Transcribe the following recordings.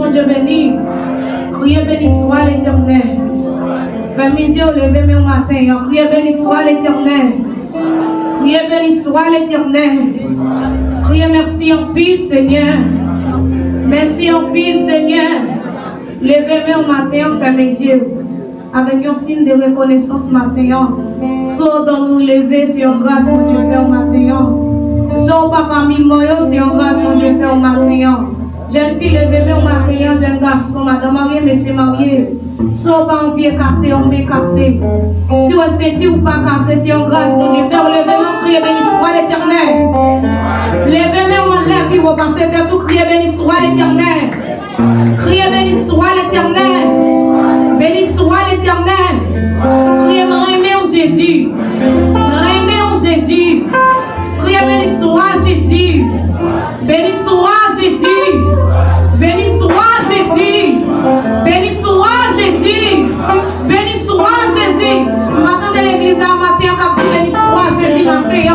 mon Dieu béni. Criez béni soit l'Éternel. Fais mes yeux lever au matin. Criez béni soit l'Éternel. Criez béni soit l'Éternel. Criez merci en pile, Seigneur. Merci en pile, Seigneur. Levez-moi au matin, fais mes yeux. Avec un signe de reconnaissance matin. Soit dans nous lever, c'est une grâce mon Dieu fait au matin. Soit papa mimoyo, c'est une grâce mon Dieu fait au matin. Jeune fille levez-moi au matin, jeune garçon, madame mariée, monsieur marié. Soit pas un pied cassé, un pied cassé. Si vous sentez ou pas cassé, c'est une grâce mon Dieu fait. Levez-moi, criez béni soit l'Éternel. Levez-moi, on lève, puis vous passez de tout, criez béni soit l'Éternel. Criez béni soit l'Éternel. Béni soit l'Éternel. Criez remet Jésus. Remet Jésus. Criez béni soit Jésus. Béni soit Jésus. Béni soit Jésus. Béni soit Jésus. Béni soit Jésus. M'attendez l'église à matin, quand béni soit Jésus matin.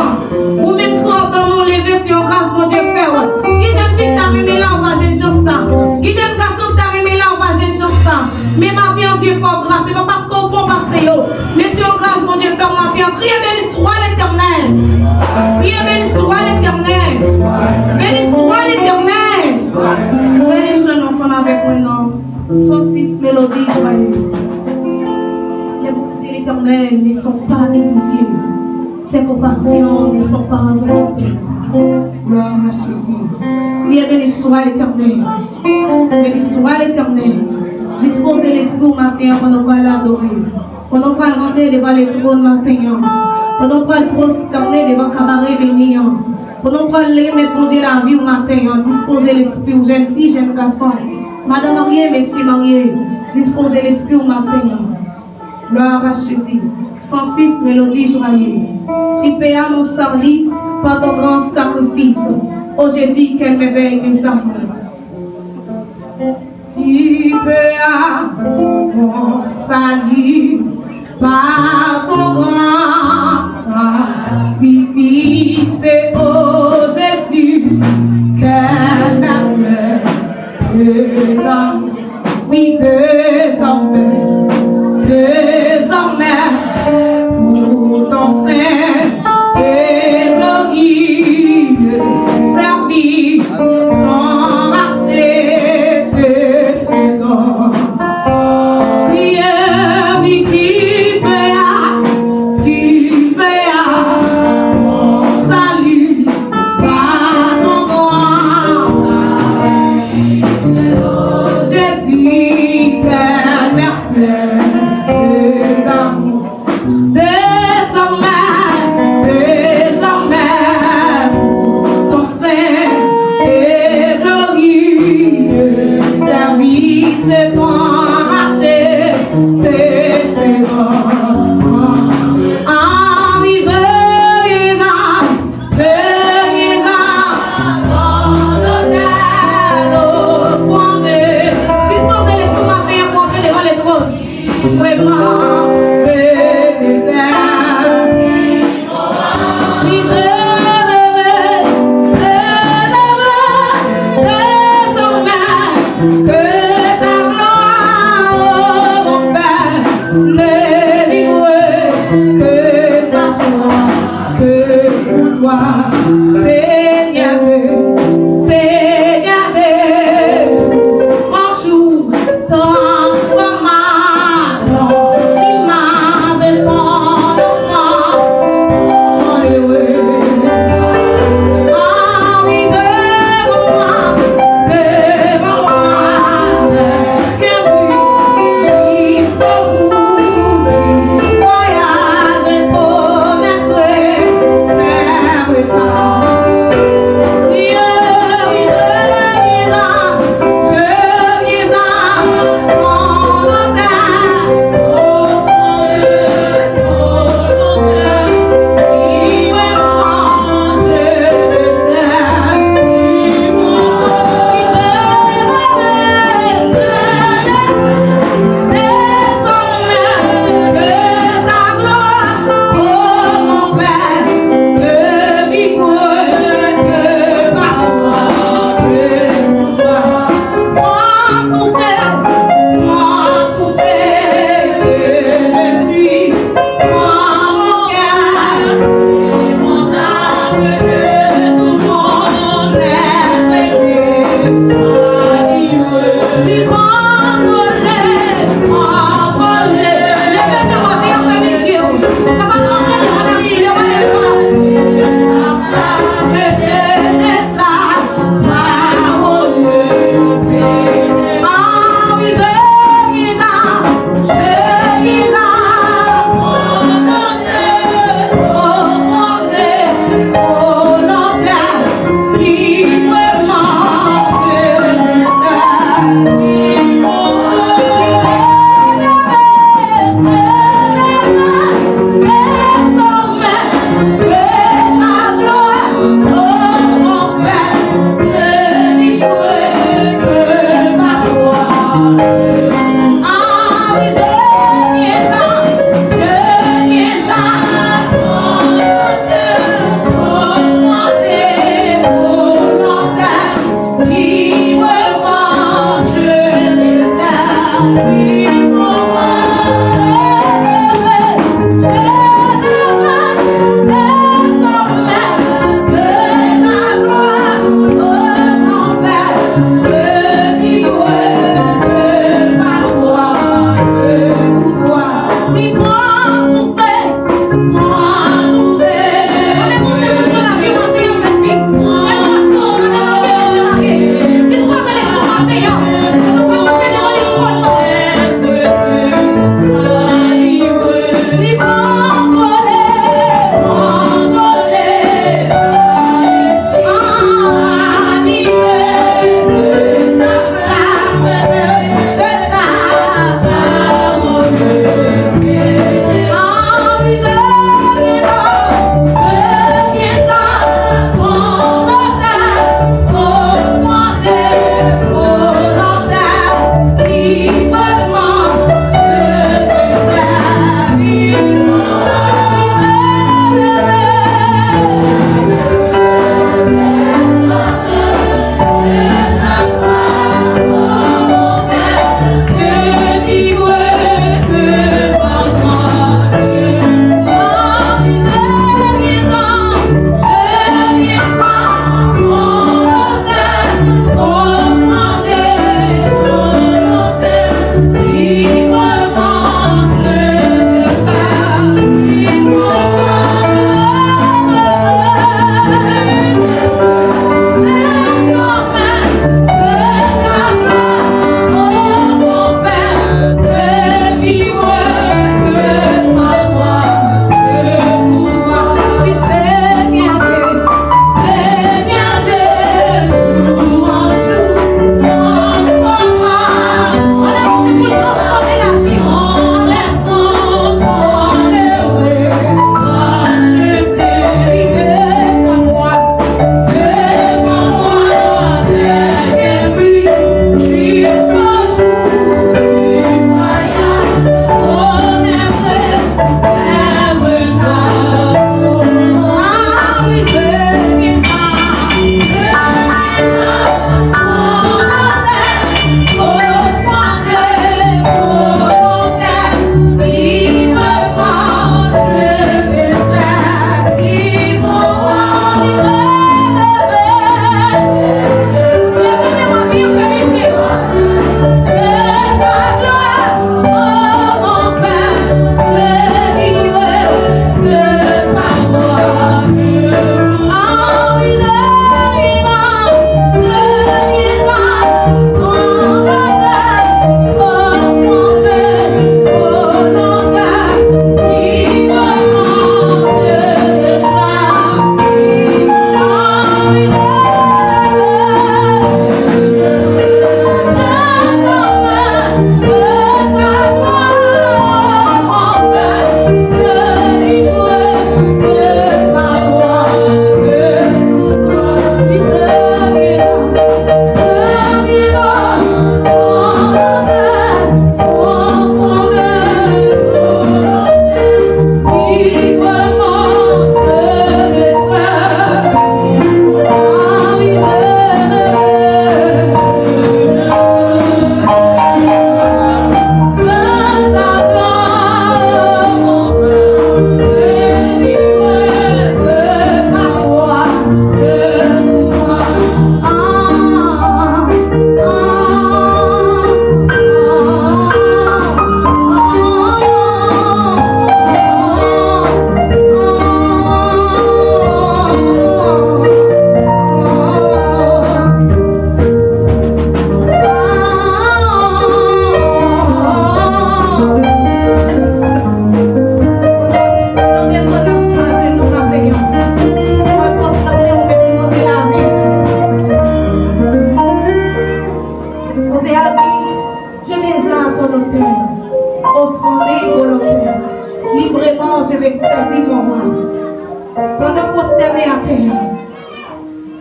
Ou même soit dans mon lever sur grâce mon Dieu Père. Qui jeune fille t'a remis là, on va jeune ça. Qui jeune garçon t'a remis là, on va jeune ça. Mais ma vie en Dieu fort grâce, c'est pas parce qu'on peut passer. Mais sur grâce mon Dieu Père, ma vie en criez béni soit l'Éternel. Criez béni soit l'Éternel. Béni soit l'Éternel. Béni soit ensemble avec moi non. 106 mélodies joyeuses. Les mots de l'Éternel ne sont pas négligés. Ses compassions ne sont pas involontaires. Gloire à Jésus. Priez béni soit l'Éternel. Béni soit l'Éternel. Disposez l'esprit au matin pour nous l'adorer. Pour nous rentrer devant les trônes matin. Pour nous prosterner devant le cabaret béni. Pour nous remettre mon Dieu la vie au matin. Disposez l'esprit aux jeunes filles, jeunes garçons. Madame mariée, messieurs mariés. Disposez l'esprit au matin. Gloire à Jésus. 106 mélodies joyeuses. Tu payas mon salut par ton grand sacrifice. Ô Jésus, qu'elle m'éveille mes âmes. Tu payas mon salut par ton grand sacrifice. Ô Jésus, qu'elle m'éveille mes âmes. Oui, désormais, pour ton sein et glorieux service, ton racheté de ce nom. Prière, oui, tu payas mon salut par ton grand sacrifice. Oh Jésus, quelle merveille. C'est toi racheté tes secondes. En lisant, abandonné au fondé. Disposez l'esprit matin pour entrer devant les trônes. Vraiment, je descends. Seigneur, Seigneur des jours, mon jour, transforme ton image, ton enfant, ton heureux. En lui devant moi, que oui, jusqu'au bout du voyage, connaître vers le temps.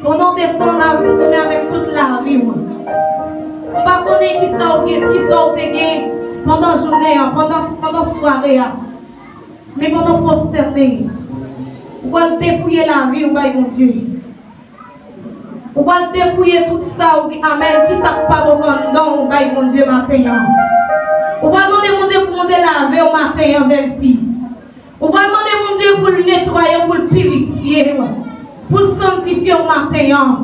Pendant descendre la vie, nous avec toute la vie. On ne va pas connaître qui sort pendant la journée, pendant la soirée. Mais pendant prosterner, on va dépouiller la vie, on va mon Dieu. On va dépouiller tout ça, amen, qui ça pas au non, on va mon Dieu matin. On va demander mon Dieu pour mon Dieu laver au matin, jeune fille. On va demander mon Dieu pour le nettoyer, pour le purifier, pour le sanctifier au matin.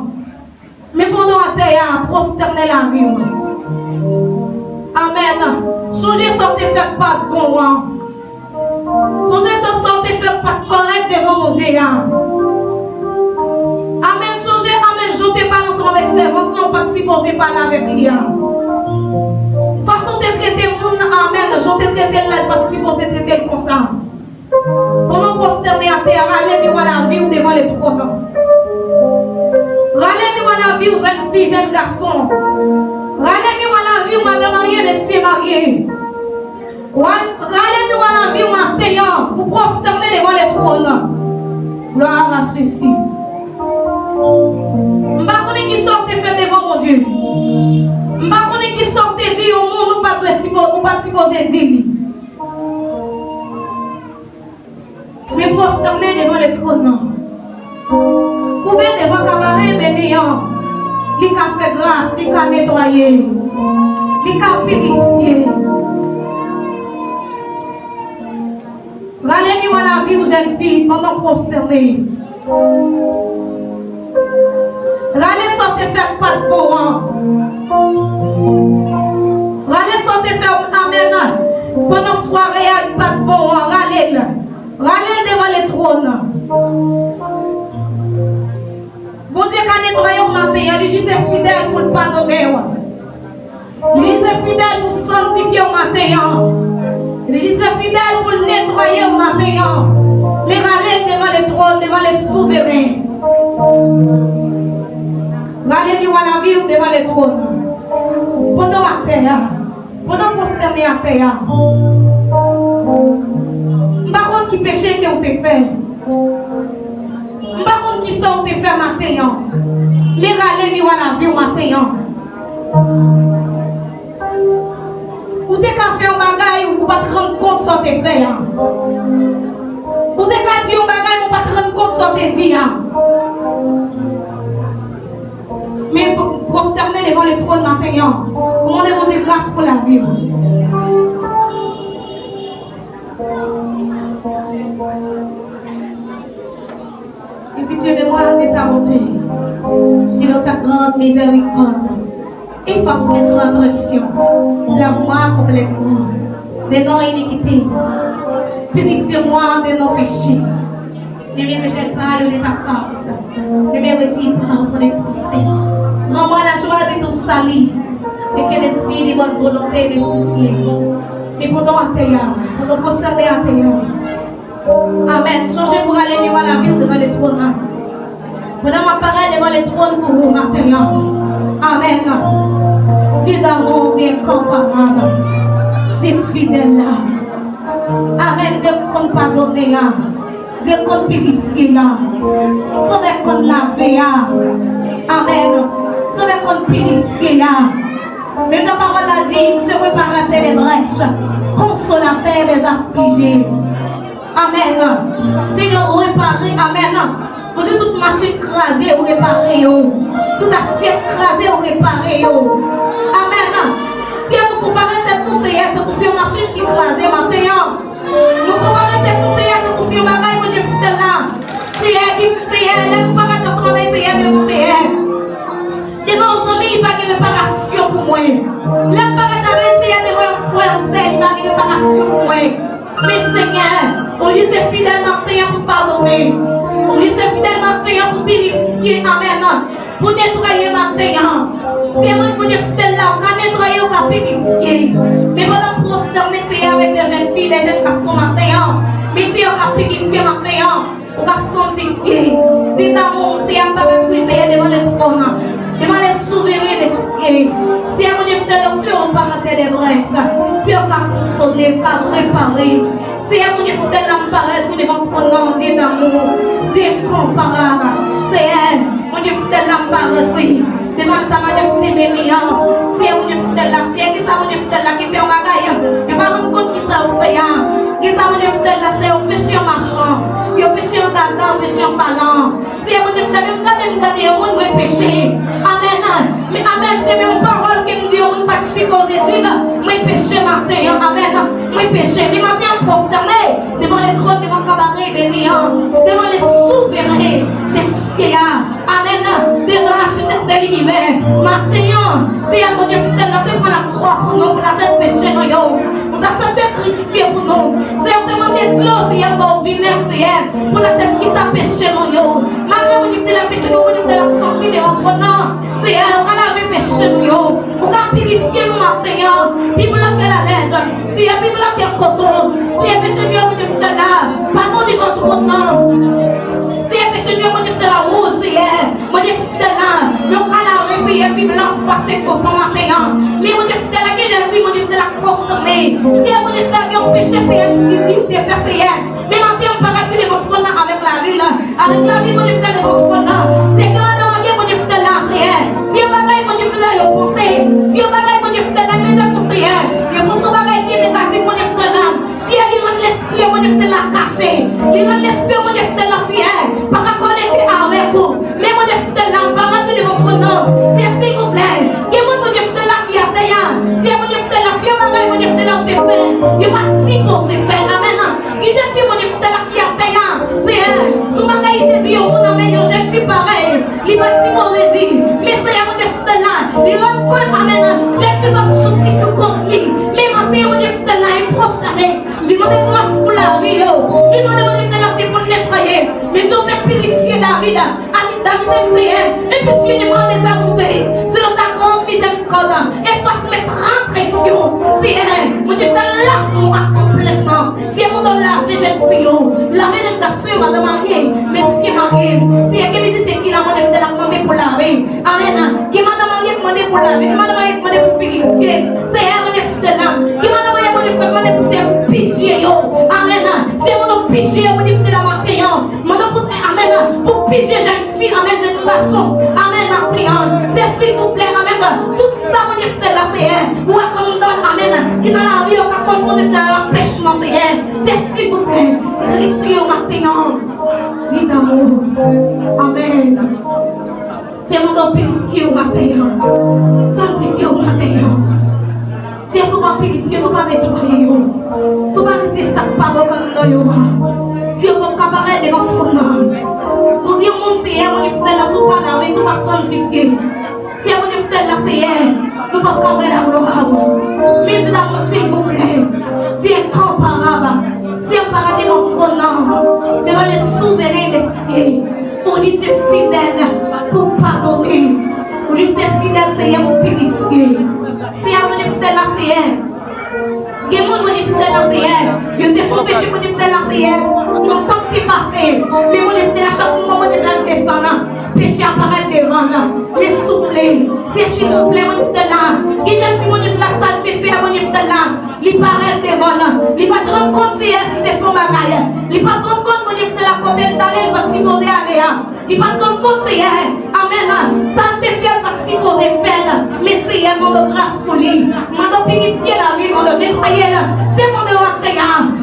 Mais pendant la terre, prosterner la vie. Amen. Songez sortez fait pas de bon. Songez sortez fait pas de correct devant mon Dieu. Amen. Songez, amen. Je ne pas ensemble avec ces gens qui n'ont pas supposé parler avec lui. Façon de traiter le monde, amen. Je te traiter là, pas supposé traiter comme ça. Pendant prosterner à terre, allez-moi la vie ou devant les trônes. Rallez-moi la vie aux jeunes filles, jeunes garçons. Rallez-moi la vie aux madame mariée, messieurs mariés. Rallez-moi la vie aux matin pour prosterner devant les trônes. Gloire à ceci. Je ne sais pas qui sort de faire devant mon Dieu. Je ne sais pas qui sort de dire au monde ou pas supposer dire. Mais prosterner devant les trônes. Pouvez devant cabaret bénéant. Il a fait grâce, il a nettoyé, il a purifié. Rallez-moi la vie aux jeunes filles pendant prosterner. Rallez sortez faire pas de bon. Rallez sortez faire amen. Pendant soirée, il n'y a pas de bon. Rallez devant les trônes. Bon Dieu, quand nettoyer au matin, il est juste fidèle pour le pardonner. Il est juste fidèle pour sanctifier au matin. Il est juste fidèle pour le nettoyer au matin. Mais rallez devant les trônes, devant les souverains. Rallez-moi la vie devant les trônes. Pendant la terre, pendant prosterner la terre. Par contre, qui péché que vous avez fait. Par contre, qui sort de faire matin. Mais rallez-moi la vie au matin. Ou t'es qu'à faire un bagage ou pas te rendre compte de ce que tu fais. Ou t'es qu'à dire un bagage ou pas te rendre compte de ce que tu dis. Mais prosterner devant les trônes matin. Comment on dit grâce pour la vie. Et puis Dieu de moi de ta bonté. Si dans ta grande miséricorde. Efface mes transgressions. Lave-moi complètement de nos iniquités. Purifie-moi de nos péchés. Ne me rejette pas de ta force. Ne me retire pas ton esprit saint. Rends-moi la joie de ton salut. Et que l'esprit de bonne volonté me soutienne. Mais pendant la terre, pendant prosterner la terre. Amen. Changez pour aller vivre la vie devant les trônes. Pendant ma parole devant les trônes pour vous matin. Amen. Dieu d'amour, Dieu incomparable. Dieu fidèle là. Amen. Dieu qu'on pardonne là. Dieu qu'on purifie là. Sauver qu'on lave là. Amen. Sauver qu'on purifie là. Mais la parole a dit, vous serez réparateur des brèches, consolateur des affligés. Amen. Seigneur, réparez. Amen. Vous dites toute machine crasée, vous réparez. Toute assiette crasée, vous réparez. Amen. Si vous comparez tête conseillère, vous c'est une machine qui crasée matin. Vous comparez tête conseillère, vous c'est un bagage que Dieu fait là. C'est elle qui c'est elle, vous comparez tête conseillère, c'est elle, c'est elle. Devant aux amis, il n'y a pas de réparation pour moi. L'homme paraît avec c'est elle, devant un frère, il n'y a pas de réparation pour moi. Mais Seigneur, on juste fidèle matin pour pardonner. On juste fidèle matin pour purifier. Amen. Pour nettoyer matin. C'est moi qui suis fidèle là. On va nettoyer, on va purifier. Mais pendant prosterner, c'est avec des jeunes filles, des jeunes garçons matin. Mais si on va purifier matin, on va sanctifier. Dites d'amour, c'est un pas maîtriser devant les trônes. Devant les souverains des cieux. Si on est fidèle, si on va rater des brèches. Si on va consoler, on va préparer. Si on est fidèle, on va paraître devant ton nom, Dieu d'amour, Dieu comparable. C'est elle. On mon Dieu, fidèle là, pas rentrer. Devant ta majesté bénie. C'est mon Dieu, fidèle là, c'est qui ça, mon Dieu, fidèle là, qui fait un bagage. Je ne pas rendre compte qui ça vous fait. Qui ça, mon Dieu, fidèle là, c'est au péché en marchant. Puis au péché en gardant, au péché en parlant. C'est mon Dieu, fidèle, même garder au monde, moi péché. Amen. Mais amen, c'est même parole qui me dit, on ne participe aux études. Moi péché matin. Amen. Moi péché. Les matins prosterné devant les trônes, devant le cabaret béni. Devant les souverains des cieux. Amen. Devant la chute de l'univers. Maintenant, c'est à mon Dieu fidèle, là, prend la croix pour nous, pour la tête péché, nous, on a sapé crucifié pour nous. C'est à demander de l'eau, c'est à mon vinaigre, c'est pour la tête qui s'est péché, nous, maintenant, on dit de la péché, nous, on dit de la santé de votre nom. C'est à laver péché, nous, pour purifier nous, maintenant. Puis pour la la neige, c'est à vivre la terre coton, c'est à péché, nous, on dit de là, pardon de votre nom. C'est à péché, nous, on dit de la rouge, c'est à, on dit de là, le calavre, c'est à vivre là, passer pour ton matin. Mais on dit de la gueule, on dit de la prosterner. C'est à on dit de la péché, c'est à l'unité, c'est à. Mais maintenant, on parle de votre nom avec la ville. Avec la ville, on dit de votre nom. C'est que madame, on dit de la, c'est à. Si on bagaille, on dit de la, on pense. Si on bagaille, on dit de la, mais on pense. Il pense au bagaille qui est négatif, on dit de la. Si elle rend l'esprit, on dit de la cacher. Il rend l'esprit, on dit de la, c'est à. Pas qu'à connecter avec vous. Mais on dit de la, on parle de votre nom. C'est s'il vous plaît. Si on dit de la, si on bagaille, on dit de la, on te fait. Il va si pour se faire. Amen. Il te fait, on dit de la, qui a payé. C'est elle. Si on bagaille, il te dit, on a meilleur, je fais pareil. Il va si pour se dire. Mais c'est à on dit de la. Il rend compte, amen. Je fais ça souffrir sur compte lui. Mais maintenant, on dit de la, il prosterné. Il demande grâce pour la vie. Il demande de la, c'est pour nettoyer. Mais tout est purifié, David. David disait, et puis tu demandes ta bonté, selon ta grande miséricorde, efface mes transgressions. C'est elle, mon Dieu, lave-moi complètement. Si elle m'a lavé, j'ai le fillon, lavé, j'ai le garçon, madame mariée, monsieur marié. Si elle qui me c'est qui la demandé pour laver. Amen. Qui m'a demandé pour laver, qui m'a demandé pour purifier. C'est elle, mon Dieu, de l'âme. Qui m'a demandé pour faire piger. Amen. Si elle m'a piger, mon Dieu, de la matin. Amen. Pour piger, j'ai une fille. Amen, de garçon. Amen, ma prière. C'est s'il vous plaît, amen. Tout ça, mon Dieu, c'est la CR. Ou comme dans amen. Qui dans la vie, on a confondé de la pêche, mon CR. C'est s'il vous plaît. Retirez ma prière. Dis d'amour. Amen. C'est mon don purifié au matin. Sanctifié au matin. Si elles ne sont pas purifiées, elles ne sont pas nettoyées. Elles ne sont pas restées ça, pas de si on peut apparaître devant ton nom, pour dire mon Dieu, mon Dieu, fidèle, ne sont pas lavés, ne sont pas sanctifiés. Si mon Dieu, fidèle, là, c'est elle, nous ne pouvons pas faire la gloire. Mais dis d'amour, s'il vous plaît, tu es comparable. Si on parle devant ton nom, devant les souverains des cieux, pour dire c'est fidèle, pour pardonner. Pour dire c'est fidèle, c'est elle, pour purifier. Si mon Dieu, fidèle, là, c'est elle. Il y a des gens qui font des lancers. Il y a des gens qui font des lancers. Nous sommes qui passent. Mais on est à chaque moment où on est descendant. Péché apparaît devant nous. Mais soufflez. S'il vous plaît, on est là. Qui jeune fille, on est la salle, fait on est là. Il paraît devant nous. Il va te rendre compte si c'est pour bagaille. Il va te rendre compte qu'on est la côté d'aller, il va te supposer aller. Il va te rendre compte c'est amen. Ça te fait, il va te supposer faire. Mais c'est un monde de grâce pour lui. Monde de purifier la vie, monde de nettoyer. C'est mon de rentrer,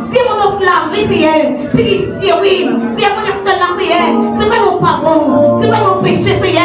c'est mon de laver, c'est purifier, oui. C'est mon de lancer, c'est pas mon pardon, c'est pas mon péché, c'est mon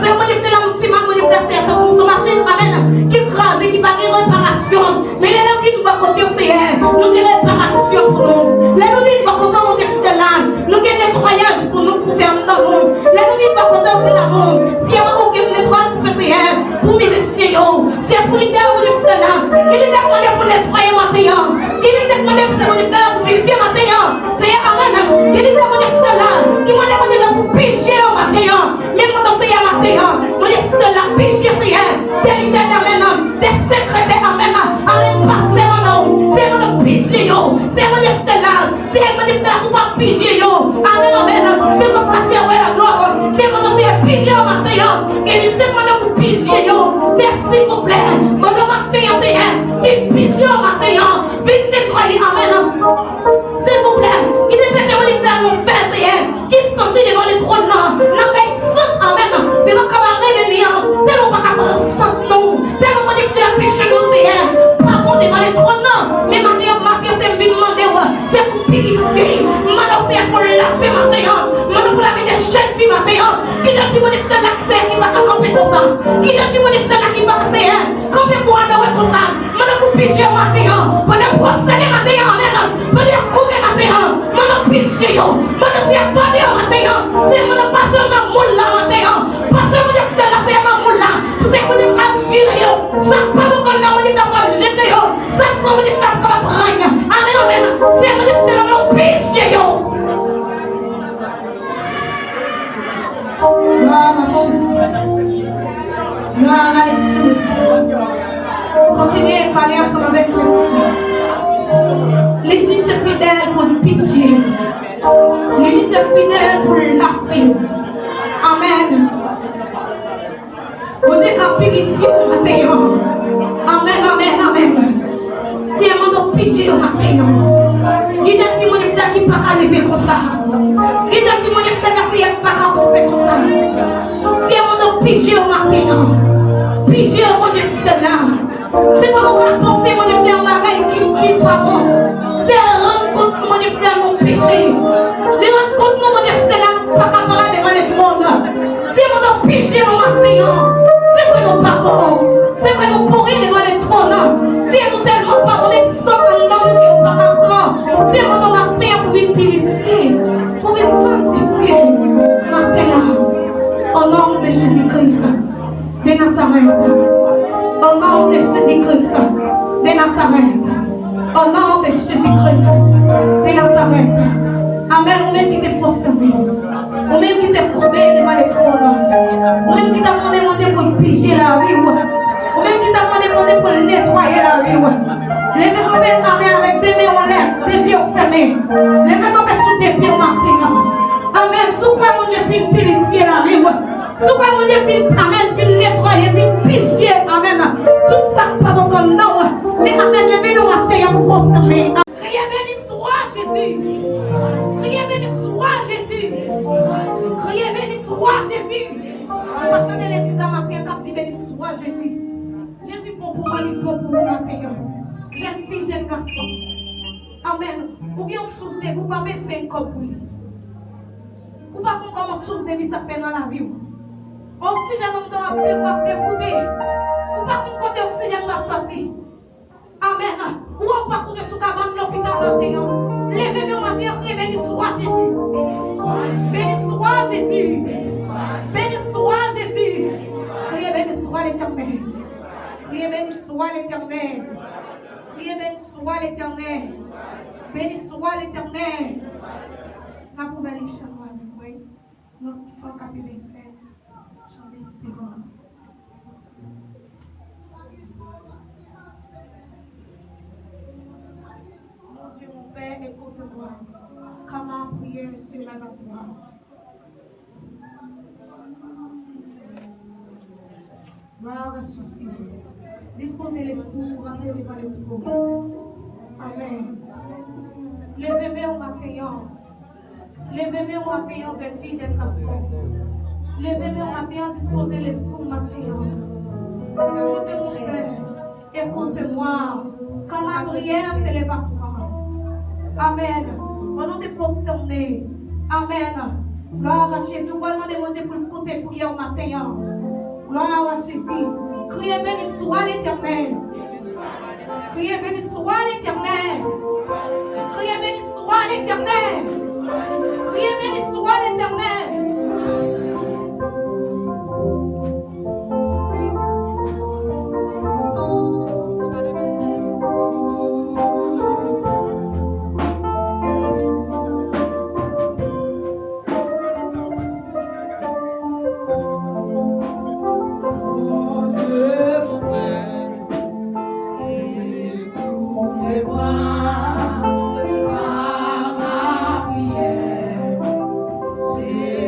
de lancer, mon de lancer, comme son machine, amen, qui crase, qui va de réparation. Mais les gens qui nous va côté, c'est nous de réparation pour nous. Les gens qui vont côté, on dit de l'âme, nous de nettoyage pour nous, pour faire dans le monde. Les gens qui vont côté, on dit dans le monde. Si on a aucun nettoyage pour faire, c'est pour mes essayons, c'est pour l'idée de l'âme, qui est demandé pour nettoyer. Qui lui demande que c'est mon frère pour purifier matin. C'est amen. Qui lui demande que c'est là. Qui m'a demandé pour picher au matin. Même quand c'est matin. Mon frère la picher c'est des idées amen. Des secrets amen. Amen passe devant nous. C'est mon picher yo. C'est mon frère là. C'est mon frère sous pas picher yo. Amen amen. C'est mon passer à la gloire. C'est mon frère picher au matin. Et c'est mon pour picher yo. C'est s'il vous plaît. Mon matin c'est qui picher au matin. Vite nettoyer, amen. S'il vous plaît, il est péché, mon frère, mon frère, c'est qui sont devant le trône, non, pas sans, amen. j'ai dit mon frère l'accès qui va camper tout ça. Qui j'ai dit mon frère là qui va passer. Combien pour adorer tout ça. Maintenant pour piger matin. Pendant prosterner matin. Pendant couper matin. Maintenant piger. Maintenant c'est attendre matin. C'est mon pasteur dans moule là matin. Pasteur mon frère là c'est dans moule là. Pour ça qu'on est pas virer. Ça pas qu'on a mon frère pas jeter. Ça pas mon frère pas prendre. Amen amen. C'est mon frère là piger. Continuez à parler ensemble avec nous. L'Église est fidèle pour le pitié. L'Église est fidèle pour la paix. Amen. Vous êtes qu'à purifier au matin. Amen, amen, amen. C'est un moment de pitié au matin. Qui j'ai fait mon frère qui ne peut pas lever comme ça. Qui j'ai fait mon frère qui ne peut pas couper comme ça. C'est un moment de pitié au matin. Pitié au mon Dieu là. C'est pour nous penser mon Dieu frère bagaille qui ne pas bon. C'est rendre compte mon Dieu frère mon péché. Les rendre compte mon Dieu frère là pas capable de demander tout le monde. C'est mon péché au matin. C'est que nous pas bon. C'est que nous pourrions demander tout le monde. C'est nous tellement pas bon mais sans que nous pas capable. C'est mon matin pour vivre purifier. Pour vivre sanctifier. Matin au nom de Jésus-Christ de Nazareth. Au nom de Jésus-Christ de Nazareth. Au nom de Jésus-Christ de Nazareth. Amen. Ou même qui te posterne. Ou même qui te promet devant les trônes. Ou même qui t'a demandé pour piger la vie. Ou même qui t'a demandé pour nettoyer la vie. Levez ton père, amen, avec des mains en l'air, des yeux fermés. Levez ton père sous tes pieds au matin. Amen. Sous quoi mon Dieu fait purifier la vie. Sous quoi mon Dieu fait, amen, fait nettoyer, fait piger, amen. Tout ça pas bon comme non. Mais amen, levez le matin pour consommer. Criez béni soit Jésus. Criez béni soit Jésus. Criez béni soit Jésus. Parce que l'église à matin, quand dit béni soit Jésus. Jésus bon pour moi, il bon pour moi matin. Jeune fille, jeune garçon. Amen. Ou bien souffler, vous ne pouvez pas baisser un corps pour lui. Ou pas comment souffler, ça fait dans la vie. Oxygène, on doit écouter. Ou pas qu'on côté oxygène va sortir. Amen. Ou on va coucher sous cabane l'hôpital matin. Levez-nous matin, béni soit Jésus. Béni soit Jésus. Béni soit Jésus. Criez béni soit l'Éternel. Criez béni soit l'Éternel. Criez béni soit l'Éternel. Béni soit l'Éternel. La pouvelle est chanoine, oui. Notre 187. Chant d'espérance. Mon Dieu, mon Père, écoute-moi. Comment prier sur la voix. Gloire à son Seigneur. Disposez l'esprit pour rentrer devant le trône. Amen. Les bébés ont matin. Les bébés ont matin, jeune fille, jeune garçon. Les bébés ont matin, disposez l'esprit pour matin. Seigneur, mon Dieu, mon Père, écoute-moi. Quand ma prière s'élève à toi. Amen. Au nom de prosterner. Amen. Gloire à Jésus. Au nom de mon Dieu pour écouter prière au matin. Gloire à Jésus. Criez béni soit l'Éternel. Criez béni soit l'Éternel. Criez béni soit l'Éternel. Criez béni soit l'Éternel. See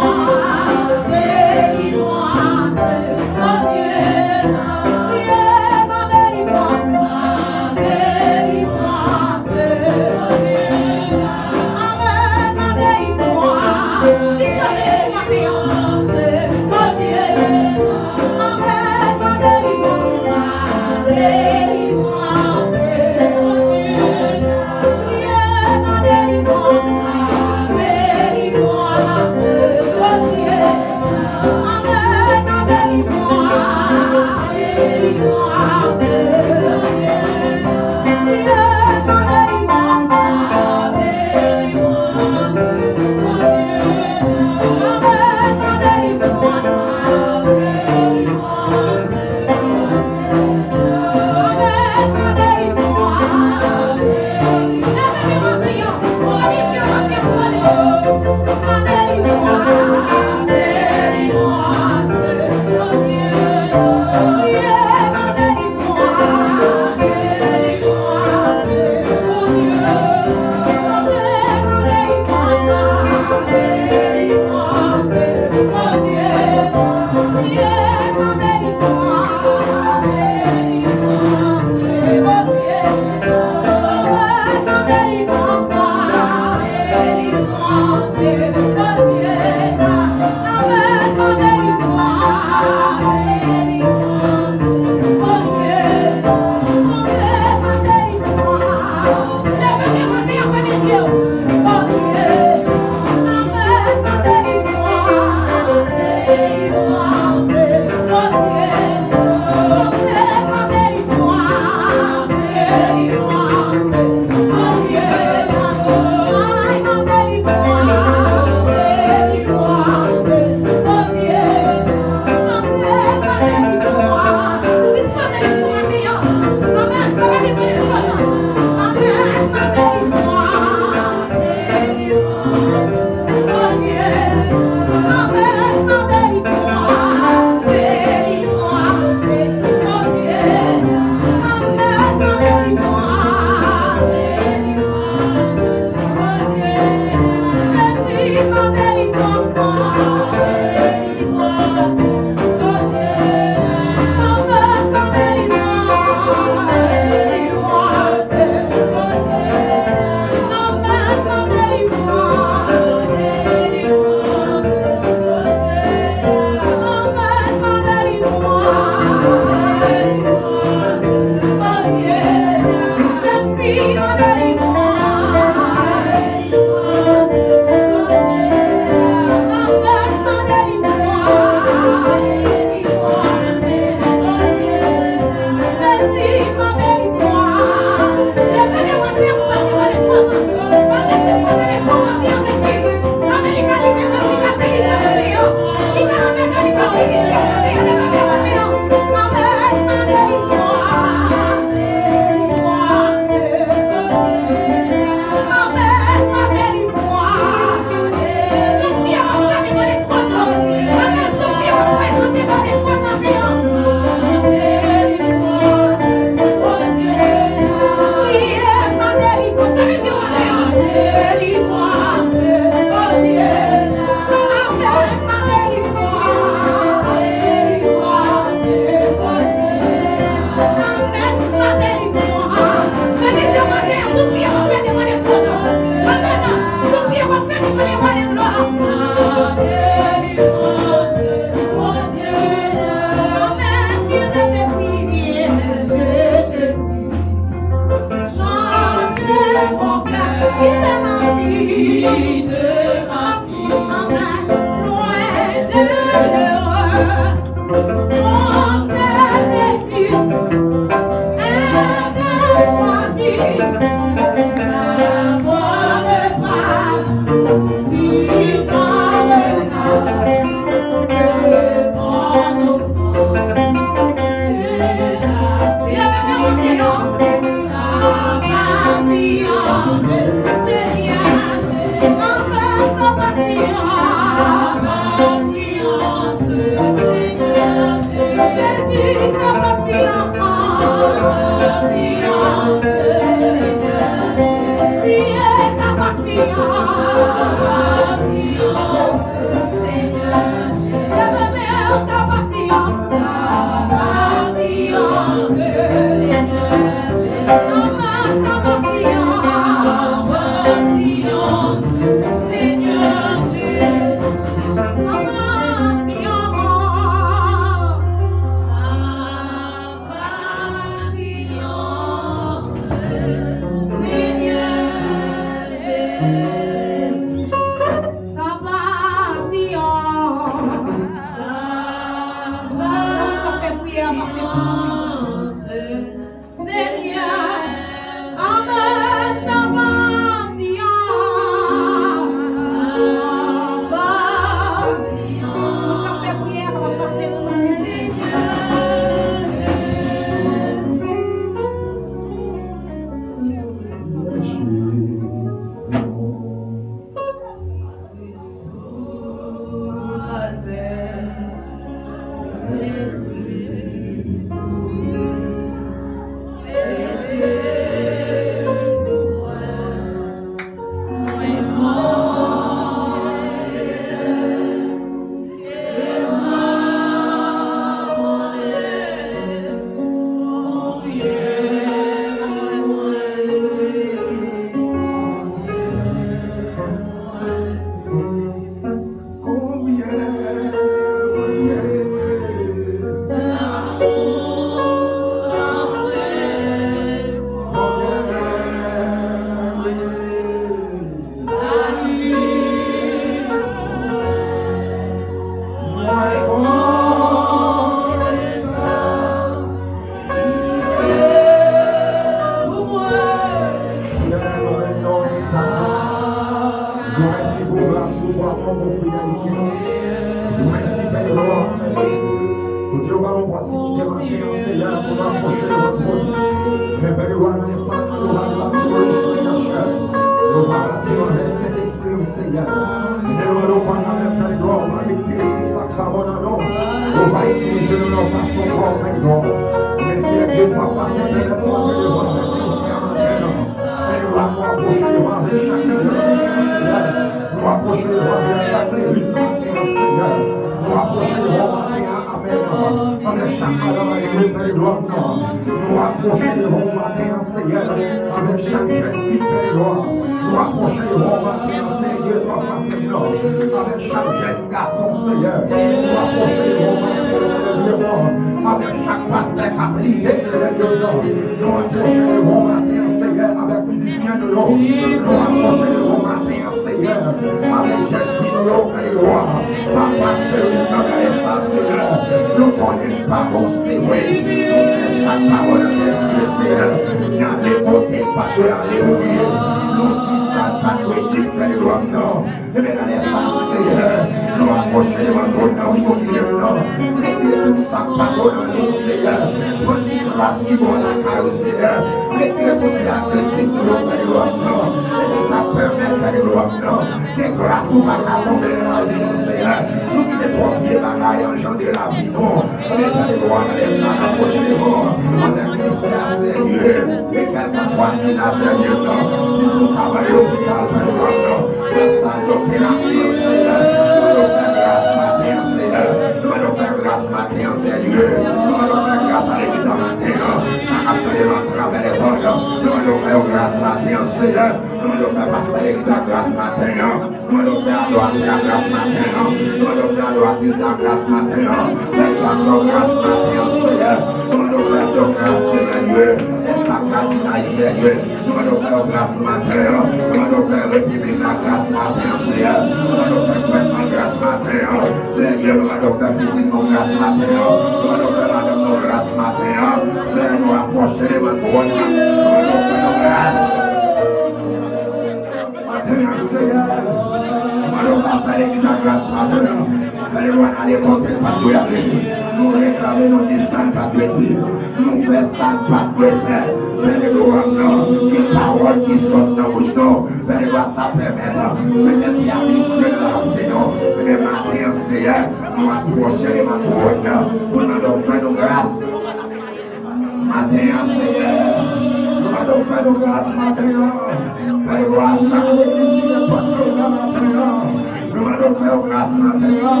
Nous allons faire grâce maintenant.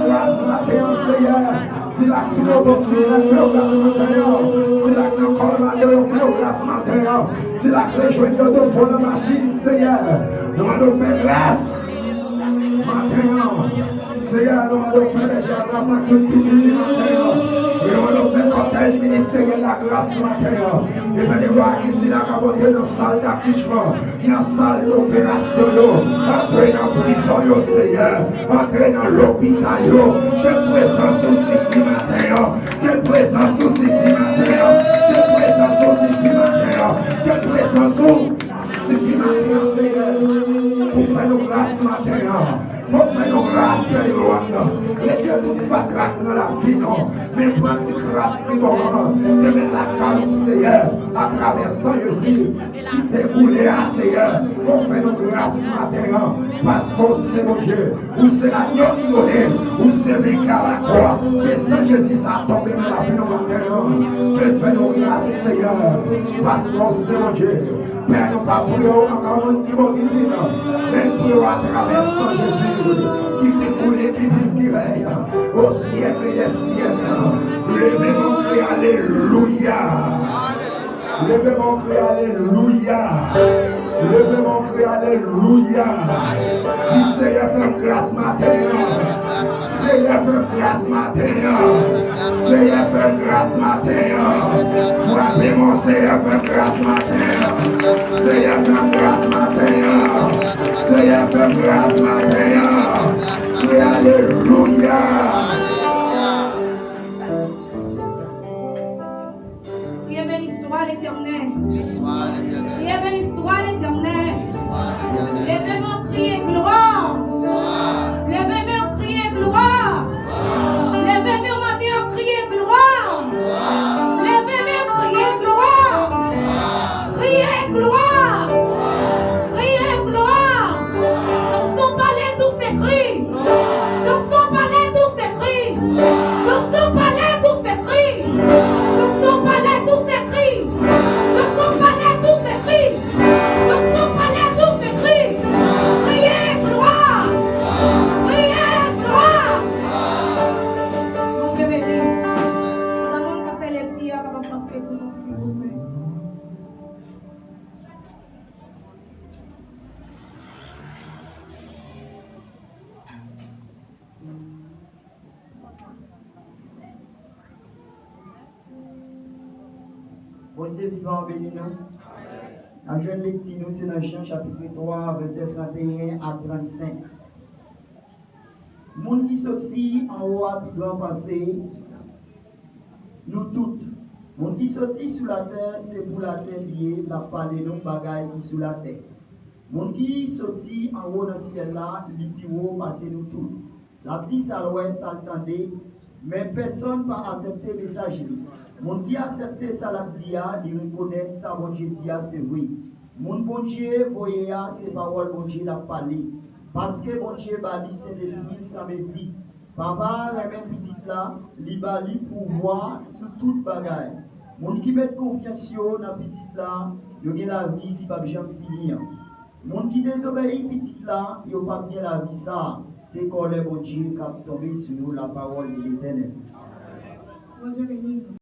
Grâce maintenant, Seigneur. Si l'action est possible, faire grâce maintenant. Si la col maintenant, faire grâce maintenant. Si la clé joigneur de pour la machine, Seigneur. Nous allons faire grâce maintenant. Seigneur, nous allons faire déjà grâce à toute petite maintenant. Nous allons faire conseil ministériel la grâce maintenant. Et bien, les rois ici, la caboté dans la salle d'accouchement, dans la salle d'opération, entrer dans la prison, Seigneur, entrer dans l'hôpital, quelle présence aussi qui matin, quelle présence aussi qui matin, quelle présence aussi qui matin, quelle présence aussi qui matin, Seigneur, pour faire nos grâces matin. Pour faire nos grâces, les lois, laissez tout pas grâce dans la vie, non, mais prendre ces grâces qui vont de mettre la calme, Seigneur, à travers son Jésus, qui découlait à Seigneur, pour faire nos grâces matin, parce qu'on sait, mon Dieu, où c'est la note donnée, où c'est les cas à la croix, que Saint Jésus a tombé dans la vie, nos matin, que fait nos grâces, Seigneur, parce qu'on sait, mon Dieu, Père, nous pas pour eux encore une immortalité, mais pour eux à travers son Jésus, qui découle et qui règne au siècle et des siècles. Levez mon cri, alléluia. Levez mon cri, alléluia. Levez mon cri, alléluia. Si Seigneur fait grâce matin, Seigneur fait grâce matin, Seigneur fait grâce matin. Frappez mon Seigneur fait grâce matin, Seigneur fait grâce matin, Seigneur fait grâce matin. Alléluia. Priez béni soit l'Éternel. Priez béni soit l'Éternel. Levez mon cri et gloire. Levez mon cri et gloire. Levez mon matin en cri et gloire. Levez mon cri et gloire. Criez gloire. Criez gloire. Dans son palais tous ces cris. Dans son palais tous ces cris. Dans son palais tous ces cris. Dans son palais tous ces cris. Dans son palais tous ces cris. Dans son palais tous ces cris. Criez gloire. Criez gloire. Mon Dieu béni. Dans le monde qui fait les petits, on va penser pour nous, s'il vous plaît. Bondye vivant béni nous. La jeune lecture nous c'est dans Jean chapitre 3 verset 31 à 35. Moun qui sorti en haut à plus grand passé, nous toutes. Moun qui sorti sous la terre, c'est pour la terre liée, la parler nos bagailles qui sous la terre. Moun qui sorti en haut dans le ciel là, li plus haut passer nous toutes. La vie ça l'ouest, ça l'entendait, mais personne n'a accepté le message. Moun qui accepte ça la dia, il reconnaît ça bon Dieu dia c'est oui. Moun bon Dieu voyez c'est parole bon Dieu la parler. Parce que bon Dieu bali Saint-Esprit sans messie. Papa la même petite là, li bali pouvoir sur toute bagaille. Moun qui met confiance dans petite là, yo gen la vie qui pas jamais finir. Moun qui désobéit petite là, yo pas bien la vie ça. C'est qu'on les bon Dieu qui a tombé sur nous la parole de l'Éternel. Mon Dieu béni.